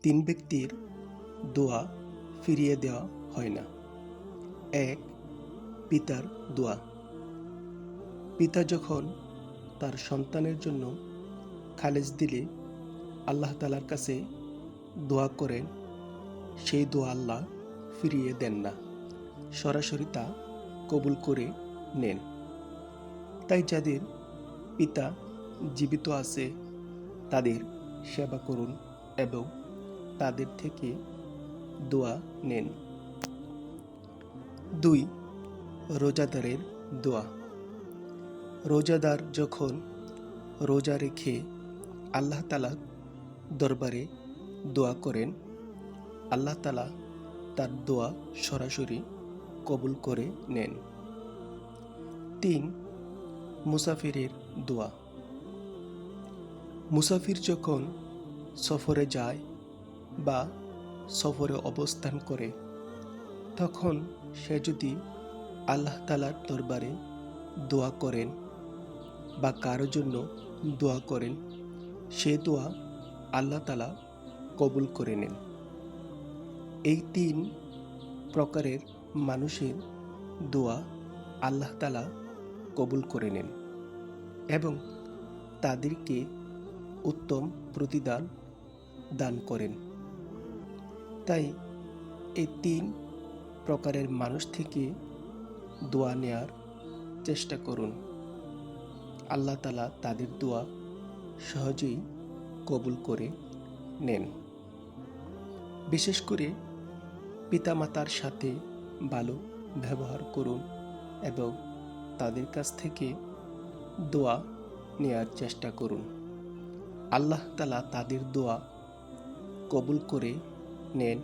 তিন ব্যক্তির দোয়া ফিরিয়ে দেওয়া হয় না। ১. পিতার দোয়া। পিতা যখন তার সন্তানের জন্য খালেজ দিলে আল্লাহ তাআলার কাছে দোয়া করেন, সেই দোয়া আল্লাহ ফিরিয়ে দেন না, সরাসরি তা কবুল করে নেন। তাই যাদের পিতা জীবিত আছে তাদের সেবা করুন এবং তাদের থেকে দোয়া নেন। ২. রোজাদারের দোয়া। রোজাদার যখন রোজা রেখে আল্লাহ তাআলার দরবারে দোয়া করেন, আল্লাহ তাআলা তার দোয়া সরাসরি কবুল করে নেন। ৩. মুসাফিরের দোয়া। মুসাফির যখন সফরে যায় বা সফরে অবস্থান করে, তখন সে যদি আল্লাহ তাআলার দরবারে দোয়া করেন বা কারো জন্য দোয়া করেন, সে দোয়া আল্লাহ তাআলা কবুল করে নেন। এই ৩ প্রকারের মানুষের দোয়া আল্লাহ তাআলা কবুল করে নেন এবং তাদেরকে উত্তম প্রতিদান দান করেন। তাই এই ৩ প্রকারের মানুষ থেকে দোয়া নেয়ার চেষ্টা করুন। আল্লাহ তাআলা তাদের দোয়া সহজেই কবুল করে নেন। বিশেষ করে পিতামাতার সাথে ভালো ব্যবহার করুন এবং তাদের কাছ থেকে দোয়া নেয়ার চেষ্টা করুন। আল্লাহ তাআলা তাদের দোয়া কবুল করে নেন